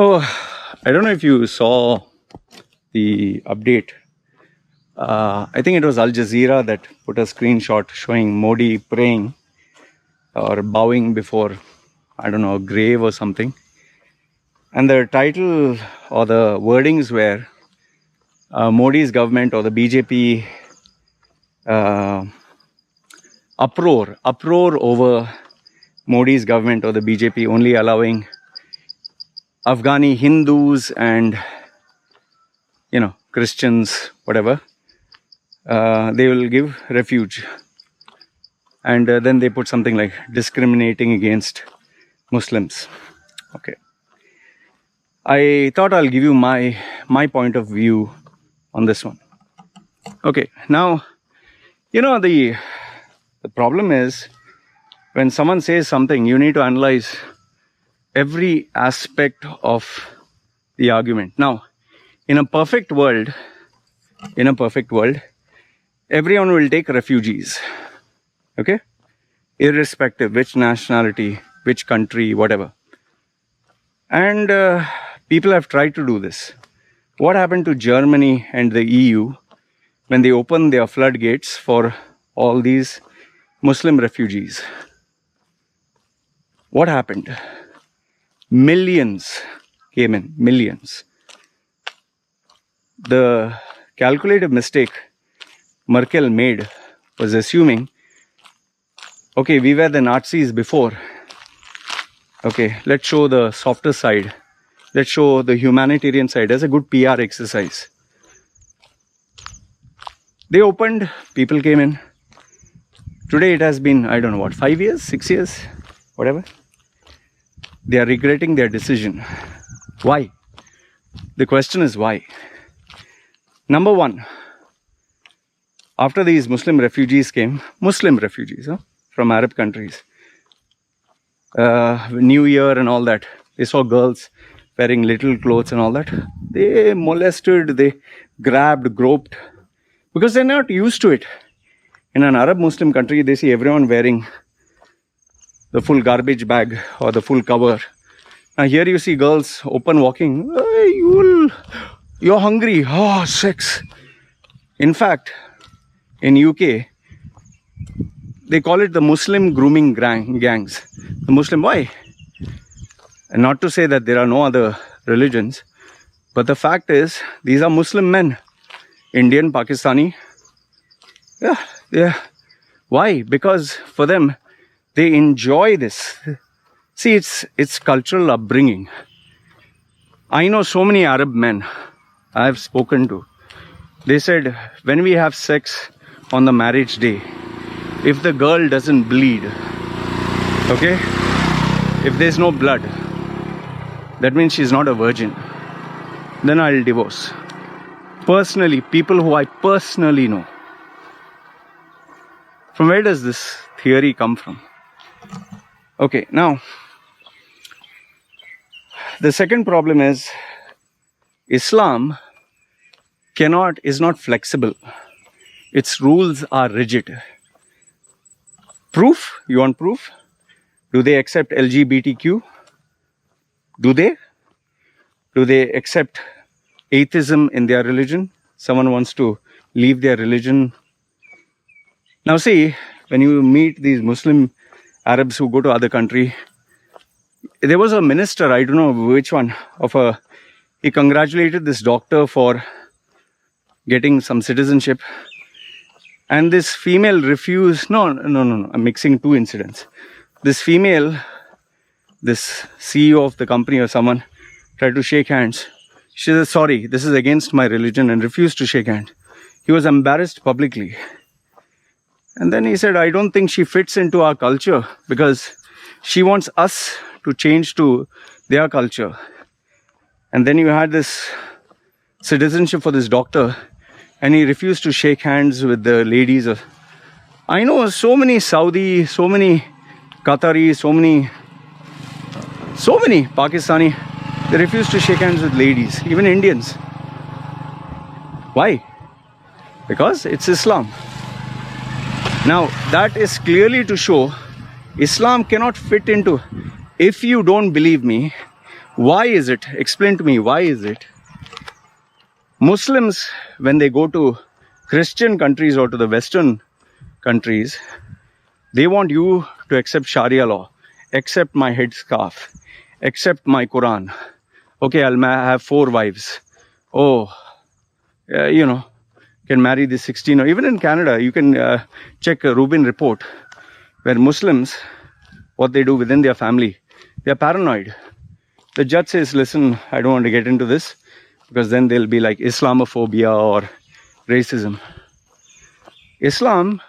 Oh, I don't know if you saw the update. I think it was Al Jazeera that put a screenshot showing Modi praying or bowing before, I don't know, a grave or something. And the title or the wordings were Modi's government or the BJP uproar over Modi's government or the BJP only allowing Afghani Hindus and Christians, whatever, they will give refuge. And then they put something like discriminating against Muslims. Okay. I thought I'll give you my point of view on this one. Okay. Now, the problem is when someone says something, you need to analyze every aspect of the argument. Now, in a perfect world, everyone will take refugees. Okay? Irrespective which nationality, which country, whatever. And people have tried to do this. What happened to Germany and the EU when they opened their floodgates for all these Muslim refugees? What happened? Millions came in, millions. The calculated mistake Merkel made was assuming, okay, we were the Nazis before. Okay, let's show the softer side. Let's show the humanitarian side as a good PR exercise. They opened, people came in. Today it has been, 5 years, 6 years, whatever. They are regretting their decision. Why? The question is why? Number one, after these Muslim refugees came, from Arab countries, New Year and all that, they saw girls wearing little clothes and all that. They molested, they grabbed, groped, because they're not used to it. In an Arab Muslim country, they see everyone wearing the full garbage bag or the full cover. Now here you see girls open walking. Hey, you're hungry. Oh, sex. In fact, in UK, they call it the Muslim grooming gangs. The Muslim, why? And not to say that there are no other religions, but the fact is, these are Muslim men. Indian, Pakistani. Yeah. Why? Because for them, they enjoy this. See, it's cultural upbringing. I know so many Arab men I have spoken to. They said, when we have sex on the marriage day, if the girl doesn't bleed, okay, if there's no blood, that means she's not a virgin, then I'll divorce. Personally, people who I personally know. From where does this theory come from? Okay, now, the second problem is Islam is not flexible. Its rules are rigid. Proof? You want proof? Do they accept LGBTQ? Do they? Do they accept atheism in their religion? Someone wants to leave their religion. Now see, when you meet these Muslim Arabs who go to other country, there was a minister, I don't know which one, he congratulated this doctor for getting some citizenship. And this female refused, no, I'm mixing two incidents. This female, this CEO of the company or someone, tried to shake hands. She said, sorry, this is against my religion, and refused to shake hands. He was embarrassed publicly. And then he said, I don't think she fits into our culture because she wants us to change to their culture. And then you had this citizenship for this doctor, and he refused to shake hands with the ladies. I know so many Saudi, so many Qatari, so many Pakistani, they refuse to shake hands with ladies, even Indians. Why? Because it's Islam. Now, that is clearly to show Islam cannot fit into. If you don't believe me, Why is it? Explain to me, why is it? Muslims, when they go to Christian countries or to the Western countries, they want you to accept Sharia law, accept my headscarf, accept my Quran. Okay, I'll have 4 wives. Oh, can marry the 16. Or even in Canada, you can check a Rubin report where Muslims, what they do within their family, they're paranoid. The judge says, listen, I don't want to get into this because then they'll be like Islamophobia or racism. Islam,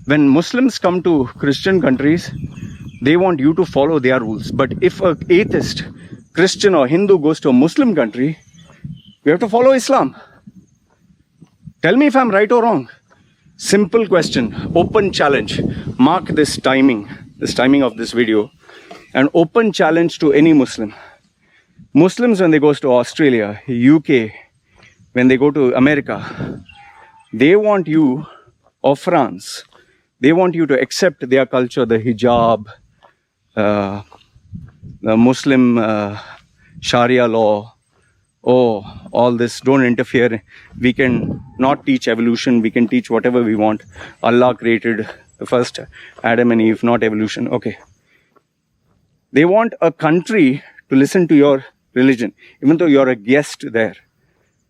when Muslims come to Christian countries, they want you to follow their rules. But if an atheist, Christian or Hindu goes to a Muslim country, you have to follow Islam. Tell me if I'm right or wrong. Simple question, open challenge. Mark this timing of this video. An open challenge to any Muslim. Muslims, when they go to Australia, UK, when they go to America, they want you, or France, they want you to accept their culture, the hijab, the Muslim Sharia law. Oh, all this, don't interfere. We can not teach evolution, we can teach whatever we want. Allah created the first Adam and Eve, not evolution. Okay. They want a country to listen to your religion, even though you're a guest there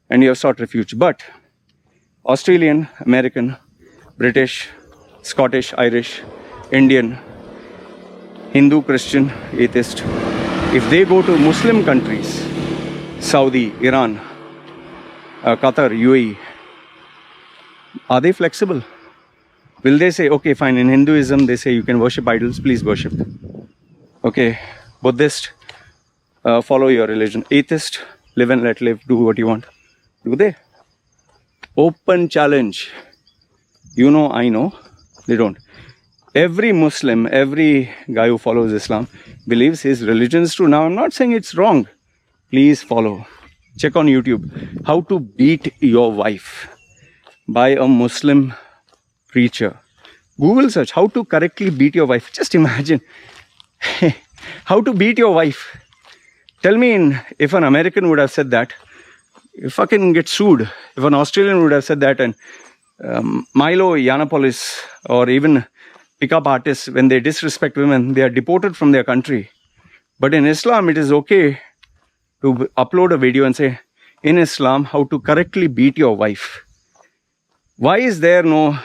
and you've sought refuge. But Australian, American, British, Scottish, Irish, Indian, Hindu, Christian, atheist, if they go to Muslim countries, Saudi, Iran, Qatar, UAE, are they flexible? Will they say, okay, fine, in Hinduism, they say you can worship idols, please worship. Okay, Buddhist, follow your religion. Atheist, live and let live, do what you want. Do they? Open challenge. You know, I know, they don't. Every Muslim, every guy who follows Islam believes his religion is true. Now, I'm not saying it's wrong. Please follow. Check on YouTube. How to beat your wife by a Muslim preacher. Google search, how to correctly beat your wife. Just imagine. How to beat your wife. Tell me, if an American would have said that, you fucking get sued. If an Australian would have said that, and Milo Yiannopoulos or even pickup artists, when they disrespect women, they are deported from their country. But in Islam, it is okay to upload a video and say, in Islam, how to correctly beat your wife. Why is there no,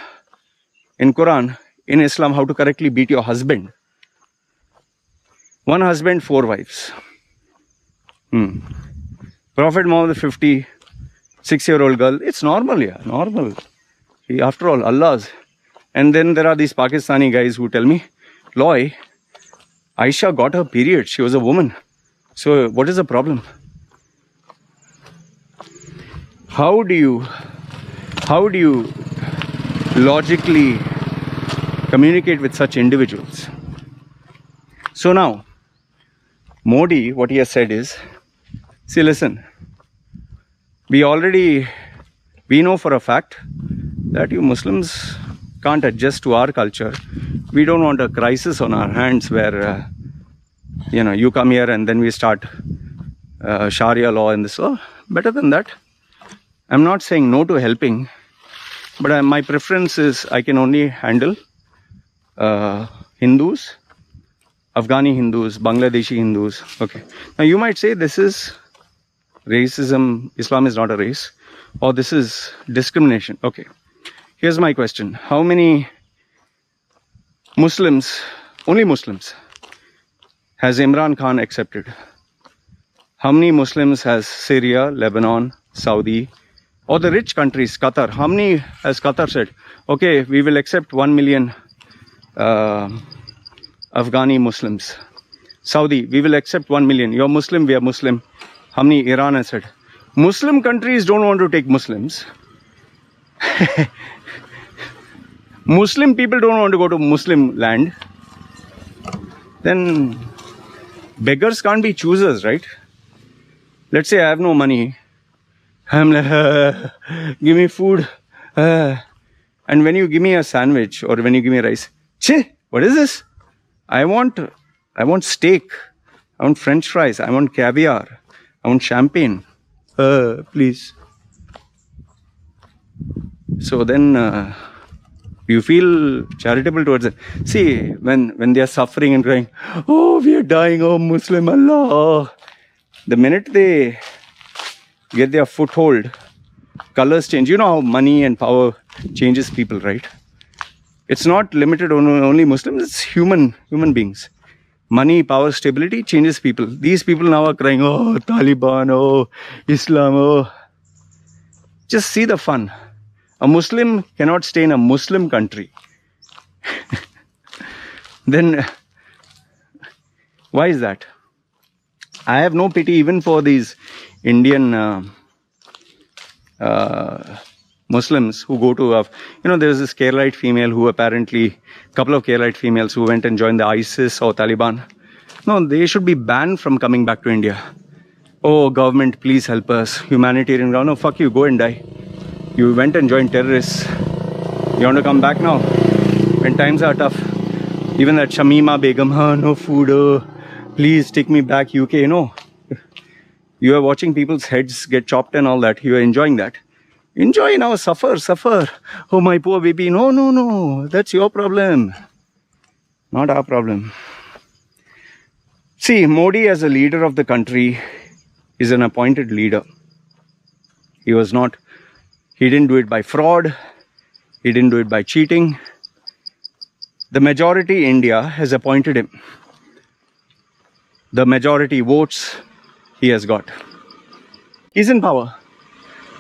in Quran, in Islam, how to correctly beat your husband? 1 husband, 4 wives. Prophet Muhammad, 56-year-old girl, it's normal, yeah, normal. After all, Allah's. And then there are these Pakistani guys who tell me, Loy, Aisha got her period, she was a woman. So what is the problem? How do you logically communicate with such individuals? So now, Modi, what he has said is, see, listen, we know for a fact that you Muslims can't adjust to our culture. We don't want a crisis on our hands where, you come here and then we start Sharia law and this. So, better than that. I'm not saying no to helping, but my preference is I can only handle Hindus, Afghani Hindus, Bangladeshi Hindus. Okay. Now you might say this is racism, Islam is not a race, or this is discrimination. Okay. Here's my question. How many Muslims, only Muslims, has Imran Khan accepted? How many Muslims has Syria, Lebanon, Saudi, or the rich countries, Qatar? How many has Qatar said, okay, we will accept 1 million Afghani Muslims. Saudi, we will accept 1 million. You're Muslim, we are Muslim. How many Iran has said? Muslim countries don't want to take Muslims. Muslim people don't want to go to Muslim land. Then beggars can't be choosers, right? Let's say I have no money. I'm like, give me food. And when you give me a sandwich or when you give me rice, che, what is this? I want steak. I want French fries. I want caviar. I want champagne. Please. So then you feel charitable towards it. See, when they are suffering and crying, oh, we are dying, oh, Muslim Allah. The minute they get their foothold, colors change. You know how money and power changes people, right? It's not limited on only Muslims, it's human beings. Money, power, stability changes people. These people now are crying, oh, Taliban, oh, Islam, oh. Just see the fun. A Muslim cannot stay in a Muslim country. Then, why is that? I have no pity even for these Indian Muslims who go to, there's this Keralite female who apparently, couple of Keralite females who went and joined the ISIS or Taliban. No, they should be banned from coming back to India. Oh, government, please help us. Humanitarian ground. No, fuck you, go and die. You went and joined terrorists. You want to come back now? When times are tough. Even that Shamima Begum, no food, please take me back, UK, You are watching people's heads get chopped and all that. You are enjoying that. Enjoy now, suffer. Oh, my poor baby. No. That's your problem. Not our problem. See, Modi as a leader of the country is an appointed leader. He didn't do it by fraud. He didn't do it by cheating. The majority India has appointed him. The majority votes he has got. He's in power.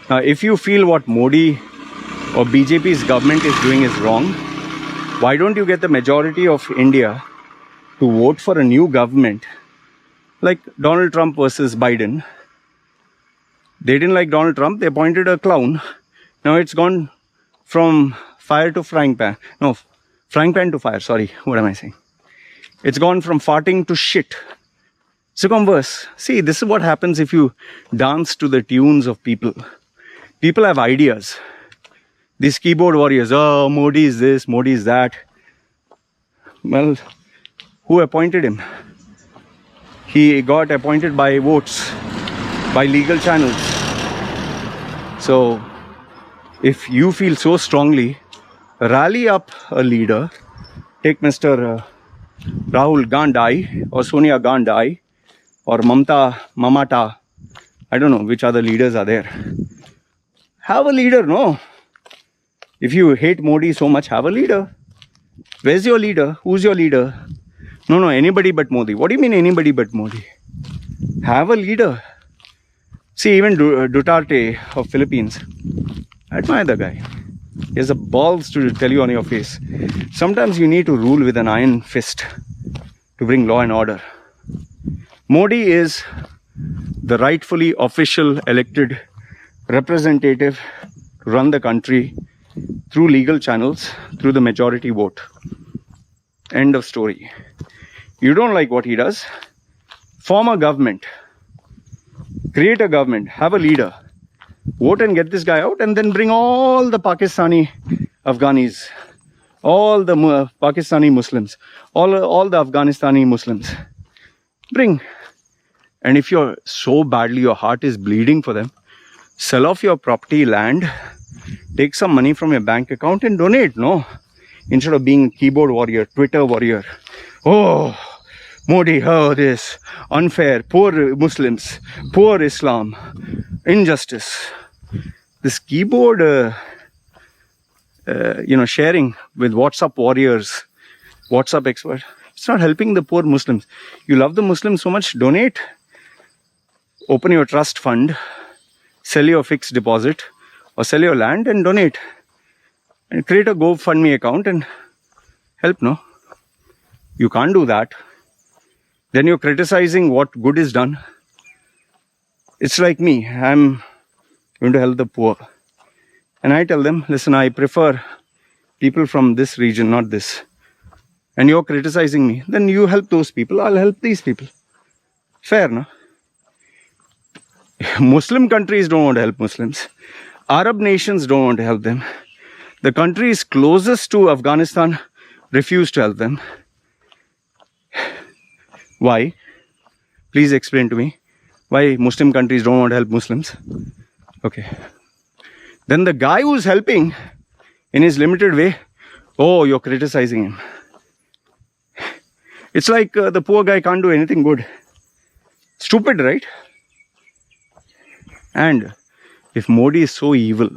Now, if you feel what Modi or BJP's government is doing is wrong, why don't you get the majority of India to vote for a new government like Donald Trump versus Biden? They didn't like Donald Trump, they appointed a clown. Now it's gone from fire to frying pan. No, frying pan to fire, sorry, what am I saying? It's gone from farting to shit. So converse. See, this is what happens if you dance to the tunes of people. People have ideas. These keyboard warriors, oh, Modi is this, Modi is that. Well, who appointed him? He got appointed by votes, by legal channels. So, if you feel so strongly, rally up a leader. Take Mr. Rahul Gandhi or Sonia Gandhi or Mamata. I don't know which other leaders are there. Have a leader, no? If you hate Modi so much, have a leader. Where's your leader? Who's your leader? No, anybody but Modi. What do you mean anybody but Modi? Have a leader. See, even Duterte of Philippines, I admire the guy. He has the balls to tell you on your face. Sometimes you need to rule with an iron fist to bring law and order. Modi is the rightfully official elected representative to run the country through legal channels, through the majority vote. End of story. You don't like what he does? Form a government. Create a government. Have a leader. Vote and get this guy out, and then bring all the Pakistani Afghanis, all the Pakistani Muslims, all the Afghanistani Muslims. Bring. And if you're so badly, your heart is bleeding for them, sell off your property, land, take some money from your bank account and donate, no? Instead of being keyboard warrior, Twitter warrior. Oh, Modi, oh, this, unfair, poor Muslims, poor Islam, injustice. This keyboard, sharing with WhatsApp warriors, WhatsApp expert, it's not helping the poor Muslims. You love the Muslims so much, donate. Open your trust fund, sell your fixed deposit, or sell your land and donate. And create a GoFundMe account and help, no? You can't do that. Then you're criticizing what good is done. It's like me. I'm going to help the poor. And I tell them, listen, I prefer people from this region, not this. And you're criticizing me. Then you help those people. I'll help these people. Fair, no? Muslim countries don't want to help Muslims. Arab nations don't want to help them. The countries closest to Afghanistan refuse to help them. Why? Please explain to me why Muslim countries don't want to help Muslims. Okay. Then the guy who's helping in his limited way, oh, you're criticizing him. It's like the poor guy can't do anything good. Stupid, right? And if Modi is so evil,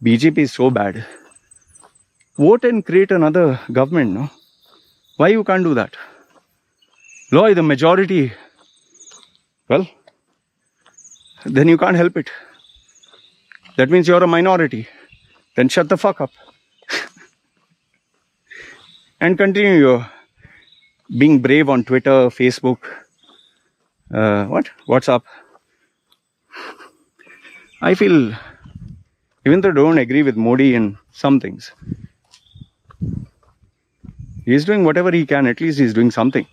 BJP is so bad, vote and create another government, no? Why you can't do that? Why the majority? Well, then you can't help it. That means you're a minority. Then shut the fuck up. And continue your being brave on Twitter, Facebook, WhatsApp. I feel, even though I don't agree with Modi in some things, he's doing whatever he can. At least he's doing something.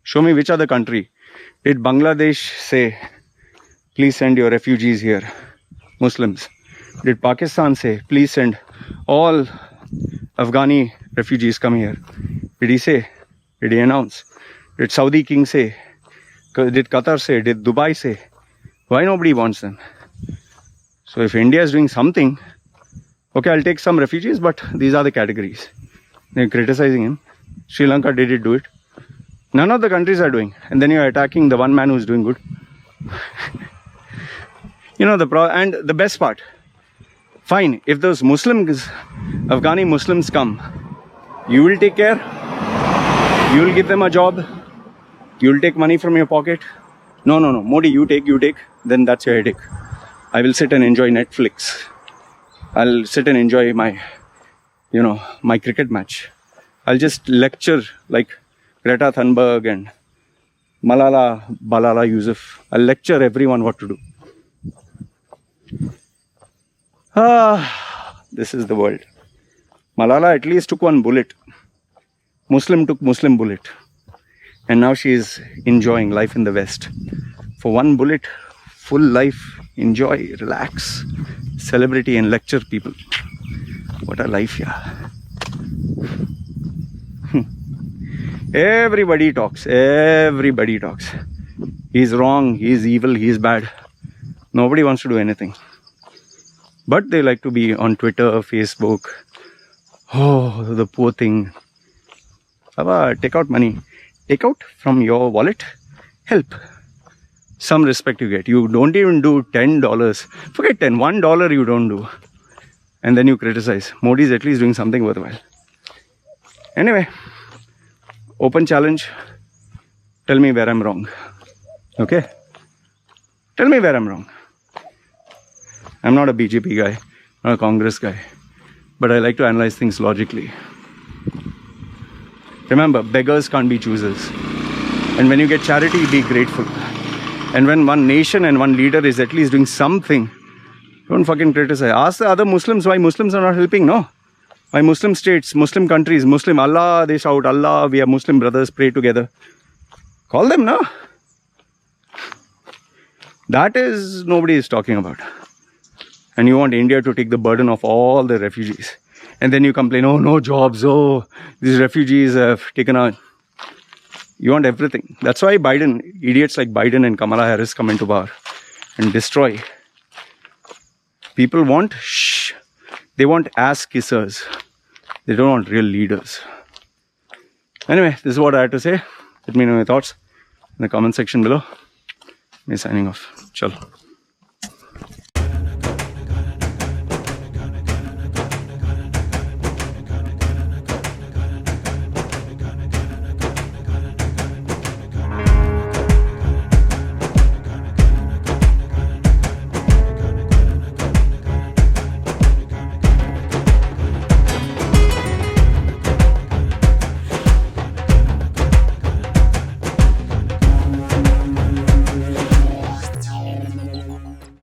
Show me which other country did Bangladesh say, please send your refugees here, Muslims? Did Pakistan say, please send all Afghani refugees come here? Did he say? Did he announce? Did Saudi king say? Did Qatar say? Did Dubai say? Why nobody wants them? So if India is doing something, okay, I'll take some refugees, but these are the categories. They're criticizing him. Sri Lanka did do it. None of the countries are doing. And then you're attacking the one man who's doing good. And the best part, fine, if those Afghani Muslims come, you will take care, you will give them a job, you will take money from your pocket. No, Modi, you take, then that's your headache. I will sit and enjoy Netflix. I'll sit and enjoy my cricket match. I'll just lecture like Greta Thunberg and Balala Yousaf. I'll lecture everyone what to do. This is the world. Malala at least took one bullet. Muslim took Muslim bullet. And now she is enjoying life in the West. For one bullet, full life, enjoy, relax, celebrity and lecture people. What a life, yeah. Everybody talks. He's wrong, he's evil, he's bad. Nobody wants to do anything. But they like to be on Twitter, Facebook. Oh, the poor thing. Take out money. Take out from your wallet. Help. Some respect you get. You don't even do $10. Forget $10. $1 you don't do. And then you criticize. Modi is at least doing something worthwhile. Anyway, open challenge. Tell me where I'm wrong. Okay? Tell me where I'm wrong. I'm not a BJP guy, not a Congress guy, but I like to analyze things logically. Remember, beggars can't be choosers. And when you get charity, be grateful. And when one nation and one leader is at least doing something, don't fucking criticize. Ask the other Muslims why Muslims are not helping, no? Why Muslim states, Muslim countries, Muslim Allah, they shout, Allah, we are Muslim brothers, pray together. Call them, no? That is, nobody is talking about. And you want India to take the burden of all the refugees. And then you complain, oh, no jobs, oh, these refugees have taken out. You want everything. That's why idiots like Biden and Kamala Harris come into power and destroy. People want they want ass kissers. They don't want real leaders. Anyway, this is what I had to say. Let me know your thoughts in the comment section below. Me signing off. Chalo.